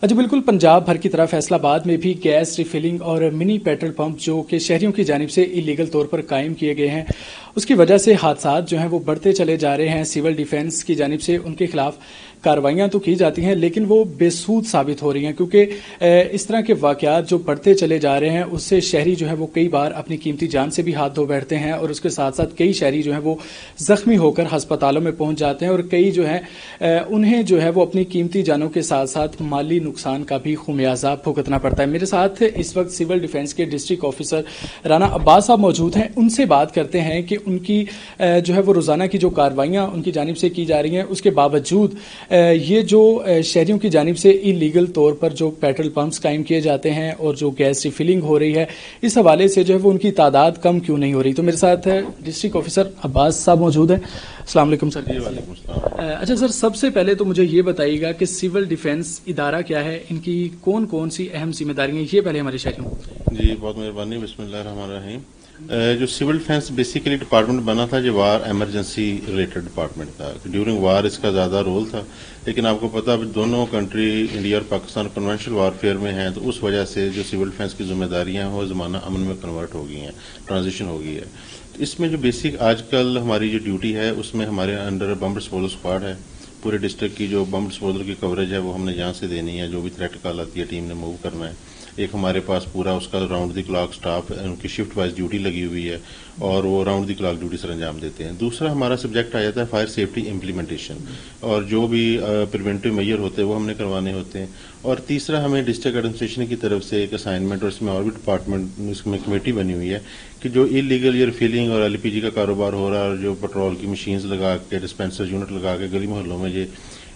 जी बिल्कुल, पंजाब भर की तरह फैसलाबाद में भी गैस रिफिलिंग और मिनी पेट्रोल पंप जो कि शहरियों की जानिब से इलीगल तौर पर कायम किए गए हैं, उसकी वजह से हादसात जो हैं वो बढ़ते चले जा रहे हैं। सिविल डिफेंस की जानिब से उनके खिलाफ कार्रवाइयाँ तो की जाती हैं, लेकिन वो बेसूद साबित हो रही हैं, क्योंकि इस तरह के वाक़यात जो बढ़ते चले जा रहे हैं उससे शहरी जो है वो कई बार अपनी कीमती जान से भी हाथ धो बैठते हैं, और उसके साथ साथ कई शहरी जो है वो ज़ख्मी होकर हस्पतालों में पहुंच जाते हैं, और कई जो है उन्हें जो है वो अपनी कीमती जानों के साथ साथ माली नुकसान का भी खुमियाजा भुगतना पड़ता है। मेरे साथ इस वक्त सिविल डिफेंस के डिस्ट्रिक्ट ऑफिसर राना अब्बास साहब मौजूद हैं। उनसे बात करते हैं कि उनकी जो है वो रोज़ाना की जो कार्रवाइयाँ उनकी जानिब से की जा रही हैं, उसके बावजूद ये जो शहरियों की जानिब से इलीगल तौर पर जो पेट्रोल पंप्स कायम किए जाते हैं और जो गैस रिफिलिंग हो रही है, इस हवाले से जो है वो उनकी तादाद कम क्यों नहीं हो रही। तो मेरे साथ डिस्ट्रिक्ट ऑफिसर अब्बास साहब मौजूद हैं। अस्सलाम वालेकुम सर। वालेकुम सलाम। अच्छा सर, सबसे पहले तो मुझे ये बताइएगा कि सिविल डिफेंस इदारा क्या है, इनकी कौन कौन सी अहम जिम्मेदारियां, ये पहले हमारे शहरियों को। जी बहुत मेहरबानी। बिस्मिल्लाहिर्रहमानिर्रहीम। जो सिविल डिफेंस बेसिकली डिपार्टमेंट बना था, जो वार एमरजेंसी रिलेटेड डिपार्टमेंट था। ड्यूरिंग वार इसका ज़्यादा रोल था, लेकिन आपको पता है दोनों कंट्री इंडिया और पाकिस्तान कन्वेंशनल वारफेयर में हैं, तो उस वजह से जो सिविल डिफेंस की जिम्मेदारियां हैं वो ज़माना अमन में कन्वर्ट हो गई हैं, ट्रांजिशन हो गई है। तो इसमें जो बेसिक आजकल हमारी जो ड्यूटी है उसमें हमारे अंडर बम डिस्पोजल स्क्वाड है। पूरे डिस्ट्रिक्ट की जो बम डिस्पोजल की कवरेज है वो हमने यहाँ से देनी है, जो भी थ्रेट कॉल आती है टीम ने मूव करना है। एक हमारे पास पूरा उसका राउंड द क्लॉक स्टाफ है, उनकी शिफ्ट वाइज ड्यूटी लगी हुई है और वो round the clock duty sir अंजाम देते हैं। दूसरा हमारा सब्जेक्ट आ जाता है फायर सेफ्टी इम्प्लीमेंटेशन, और जो भी प्रिवेंटिव मेजर होते हैं वो हमने करवाने होते हैं। और तीसरा हमें डिस्ट्रिक्ट एडमिनिस्ट्रेशन की तरफ से एक असाइनमेंट, और इसमें और भी डिपार्टमेंट इसमें कमेटी बनी हुई है कि जो इलीगल ये रिफिलिंग और एलपीजी का कारोबार हो रहा है, और जो पेट्रोल की मशीन्स लगा के डिस्पेंसर यूनिट लगा के गली मोहल्लों में ये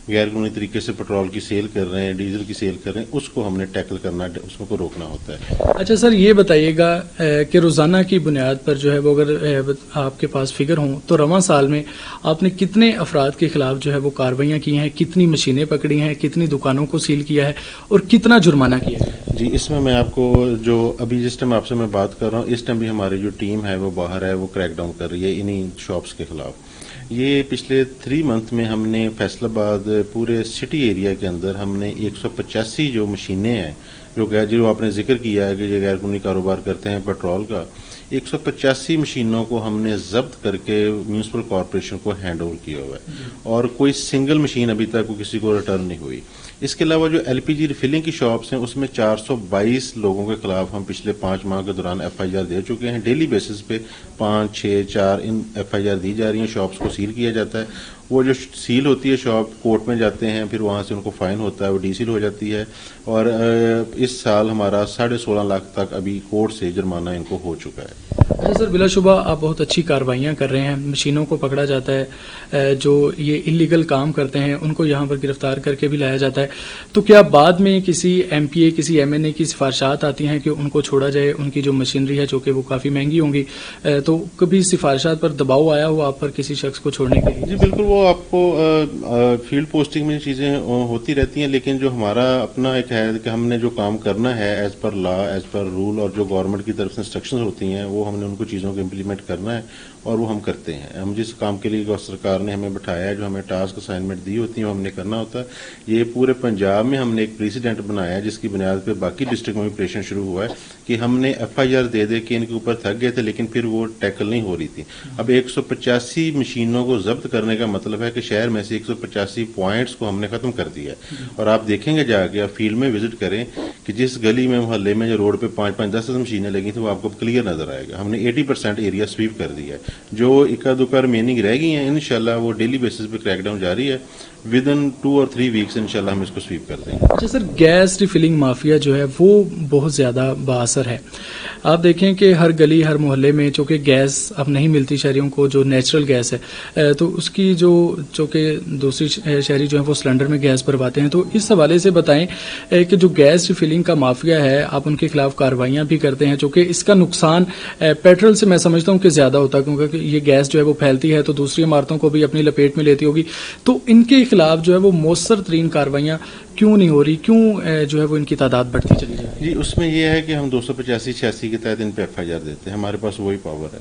गैर कानूनी तरीके से पेट्रोल की सेल कर रहे हैं, डीजल की सेल कर रहे हैं, उसको हमने टैकल करना है, उसको रोकना होता है। अच्छा सर, ये बताइएगा कि रोज़ाना की बुनियाद पर जो है वो अगर आपके पास फिगर हों तो रवां साल में आपने कितने अफराद के खिलाफ जो है वो कार्रवाइयाँ की हैं, कितनी मशीनें पकड़ी हैं, कितनी दुकानों को सील किया है और कितना जुर्माना किया है? जी, इसमें मैं आपको जो अभी जिस टाइम आपसे मैं बात कर रहा हूँ, इस टाइम भी हमारी जो टीम है वो बाहर है, वो क्रैक डाउन कर रही है इन्हीं शॉप्स के खिलाफ। ये पिछले 3 मंथ में हमने फैसलाबाद पूरे सिटी एरिया के अंदर हमने 185 जो मशीनें हैं, जो आपने जिक्र किया है कि जो गैर कानूनी कारोबार करते हैं पेट्रोल का, 185 मशीनों को हमने जब्त करके म्यूनिसिपल कॉरपोरेशन को हैंड ओवर किया हुआ है, और कोई सिंगल मशीन अभी तक किसी को रिटर्न नहीं हुई। इसके अलावा जो एलपीजी रिफिलिंग की शॉप्स हैं उसमें 422 लोगों के खिलाफ हम पिछले 5 माह के दौरान एफआईआर दे चुके हैं। डेली बेसिस पे 5, 6, 4 इन एफआईआर दी जा रही हैं। शॉप्स को सील किया जाता है, वो जो सील होती है शॉप कोर्ट में जाते हैं, फिर वहां से उनको फाइन होता है, वो डीसील हो जाती है। और इस साल हमारा 16.5 लाख तक अभी कोर्ट से जुर्माना इनको हो चुका है। अच्छा सर, बिलाशुबा आप बहुत अच्छी कार्रवाइयाँ कर रहे हैं, मशीनों को पकड़ा जाता है, जो ये इलीगल काम करते हैं उनको यहाँ पर गिरफ्तार करके भी लाया जाता है। तो क्या बाद में किसी एमपीए, किसी एमएनए की सिफारिशात आती हैं कि उनको छोड़ा जाए, उनकी जो मशीनरी है जो कि वो काफ़ी महंगी होंगी, तो कभी सिफारिशात पर दबाव आया हो आप पर किसी शख्स को छोड़ने के लिए? जी बिल्कुल, वो आपको फील्ड पोस्टिंग में चीज़ें होती रहती हैं, लेकिन जो हमारा अपना एक है कि हमने जो काम करना है as per law, as per rule, और जो गवर्नमेंट की तरफ से इंस्ट्रक्शंस होती हैं वो हमने उनको चीज़ों को इम्प्लीमेंट करना है, और वो हम करते हैं। हम जिस काम के लिए सरकार ने हमें बैठाया है, जो हमें टास्क असाइनमेंट दी होती है वो हमने करना होता है। ये पूरे पंजाब में हमने एक प्रेसिडेंट बनाया है, जिसकी बुनियाद पर बाकी डिस्ट्रिक्ट में भी ऑपरेशन शुरू हुआ है कि हमने एफआईआर दे दे के इनके ऊपर थक गए थे, लेकिन फिर वो टैकल नहीं हो रही थी। अब 185 मशीनों को जब्त करने का मतलब है कि शहर में से 185 पॉइंट्स को हमने खत्म कर दिया है। और आप देखेंगे जाके, आप फील्ड में विजिट करें कि जिस गली में, मोहल्ले में जो रोड पे 5-5, 10 मशीनें लगी थी वो आपको क्लियर नजर आएगा। हमने 80% एरिया स्वीप कर दिया है। जो इक्का दुक्का रिमेनिंग रह गई हैं, इंशाल्लाह वो डेली बेसिस पे क्रैकडाउन जारी है। विद इन 2 और 3 वीक्स इंशाल्लाह हम इसको स्वीप कर देंगे। अच्छा सर, गैस रिफिलिंग माफिया जो है वो बहुत ज़्यादा बाअसर है। आप देखें कि हर गली, हर मोहल्ले में चूँकि गैस अब नहीं मिलती शहरियों को, जो नेचुरल गैस है, तो उसकी जो कि दूसरी शहरी जो है वो सिलेंडर में गैस भरवाते हैं। तो इस हवाले से बताएं कि जो गैस रिफिलिंग का माफिया है, आप उनके खिलाफ कार्रवाइयाँ भी करते हैं, चूँकि इसका नुकसान पेट्रोल से मैं समझता हूँ कि ज़्यादा होता है, क्योंकि ये गैस जो है वो फैलती है तो दूसरी इमारतों को भी अपनी लपेट में लेती होगी। तो इनके खिलाफ जो है वो मौसर तरीन कार्रवाइयाँ क्यों नहीं हो रही, क्यों जो है वो इनकी तादाद बढ़ती चली जा रही है? जी, उसमें यह है कि हम 285-86 के तहत इन पर एफआईआर देते हैं, हमारे पास वही पावर है।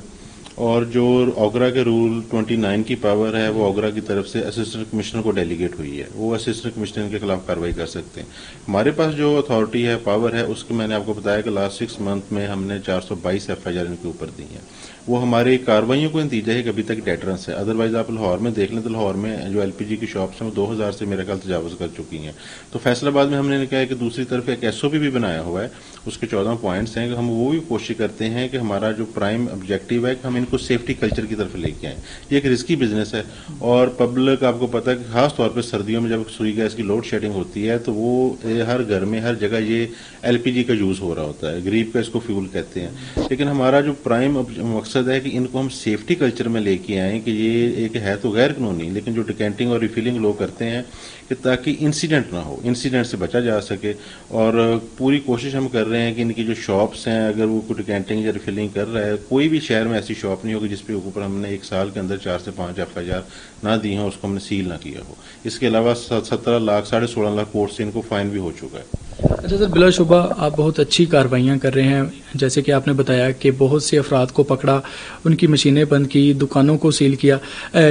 اور جو اوگرا کے رول 29 کی پاور ہے وہ اوگرا کی طرف سے اسسٹنٹ کمشنر کو ڈیلیگیٹ ہوئی ہے، وہ اسسٹنٹ کمشنر کے خلاف کارروائی کر سکتے ہیں۔ ہمارے پاس جو اتھارٹی ہے، پاور ہے، اس کی میں نے آپ کو بتایا کہ لاسٹ 6 منتھ میں ہم نے 422 FIR ان کے اوپر دی ہیں۔ وہ ہماری کارروائیوں کو نتیجہ ہے کہ ابھی تک ڈیٹرنس ہے، ادروائز آپ لاہور میں دیکھ لیں تو لاہور میں جو LPG کی شاپس ہیں وہ 2000 سے میرے خیال تجاوز کر چکی ہیں۔ تو فیصل آباد میں ہم نے کہا ہے کہ دوسری طرف ایک SOP بھی بنایا ہوا ہے، اس کے 14 پوائنٹس ہیں کہ ہم وہ بھی کوشش کرتے ہیں کہ ہمارا جو پرائم آبجیکٹو ہے کہ ہم ان کو سیفٹی کلچر کی طرف لے کے آئیں۔ یہ ایک رسکی بزنس ہے اور پبلک آپ کو پتہ ہے کہ خاص طور پہ سردیوں میں جب سوئی گیس کی لوڈ شیڈنگ ہوتی ہے تو وہ ہر گھر میں ہر جگہ یہ LPG کا یوز ہو رہا ہوتا ہے، غریب کا اس کو فیول کہتے ہیں۔ لیکن ہمارا جو پرائم مقصد ہے کہ ان کو ہم سیفٹی کلچر میں لے کے آئیں کہ یہ ایک ہے تو غیر قانونی، لیکن جو ڈیکینٹنگ اور ریفیلنگ لوگ کرتے ہیں کہ تاکہ انسیڈنٹ نہ ہو، انسیڈنٹ سے بچا جا سکے، اور پوری کوشش ہم کر رہے ہیں کہ ان کی جو شاپس ہیں اگر وہ کوئی ڈیکینٹنگ یا ریفیلنگ کر رہا ہے، کوئی بھی شہر میں ایسی شاپ نہیں ہوگی جس پہ اوپر ہم نے 1 سال کے اندر 4 سے 5 FIR نہ دی ہیں، اس کو ہم نے سیل نہ کیا ہو۔ اس کے علاوہ 17 لاکھ 16.5 لاکھ کوٹ سے ان کو فائن بھی ہو چکا ہے۔ اچھا سر، بلا شبہ آپ بہت اچھی کاروائیاں کر رہے ہیں، جیسے کہ آپ نے بتایا کہ بہت سے افراد کو پکڑا، ان کی مشینیں بند کی، دکانوں کو سیل کیا،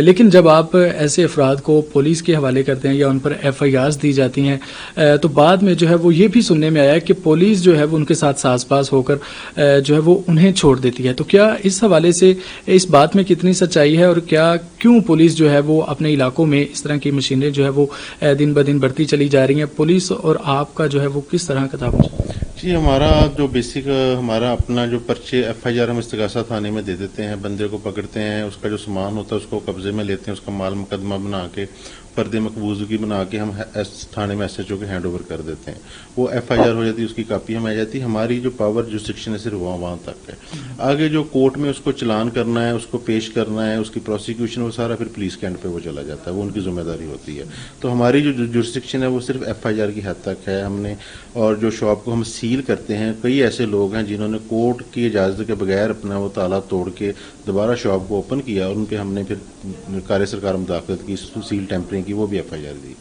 لیکن جب آپ ایسے افراد کو پولیس کے حوالے کرتے ہیں یا ان پر FIRs دی جاتی ہیں تو بعد میں جو ہے وہ یہ بھی سننے میں آیا کہ پولیس جو ہے وہ ان کے ساتھ ساز باز ہو کر جو ہے وہ انہیں چھوڑ دیتی ہے۔ تو کیا اس حوالے سے اس بات میں کتنی سچائی ہے، اور کیوں پولیس جو ہے وہ اپنے علاقوں میں اس طرح کی مشینیں جو ہے وہ دن بدن بڑھتی چلی جا رہی ہیں؟ پولیس اور آپ کا جو ہے وہ کس طرح کا تعاون؟ جی، ہمارا جو بیسک ہمارا اپنا جو پرچے FIR ہم استغاثہ تھانے میں دے دیتے ہیں، بندے کو پکڑتے ہیں، اس کا جو سامان ہوتا ہے اس کو قبضے میں لیتے ہیں، اس کا مال مقدمہ بنا کے پردے مقبوضگی بنا کے ہم تھانے میں SHO کے ہینڈ اوور کر دیتے ہیں، وہ FIR ہو جاتی ہے، اس کی کاپی ہمیں آ جاتی ہے۔ ہماری جو پاور جو سیکشن ہے صرف وہاں تک ہے، آگے جو کورٹ میں اس کو چلان کرنا ہے، اس کو پیش کرنا ہے، اس کی پروسیکیوشن، وہ سارا پھر پولیس کے اینڈ پہ وہ چلا جاتا ہے، وہ ان کی ذمہ داری ہوتی ہے۔ تو ہماری جو جورسڈکشن ہے وہ صرف FIR کی حد تک ہے ہم نے، اور جو شاپ کو ہم سیل کرتے ہیں، کئی ایسے لوگ ہیں جنہوں نے کورٹ کی اجازت کے بغیر اپنا وہ تالا توڑ کے دوبارہ شاپ کو اوپن کیا، اور ان پہ ہم نے پھر کار سرکار مداخلت کی، سیل ٹیمپرنگ کی، وہ بھی FIR دی۔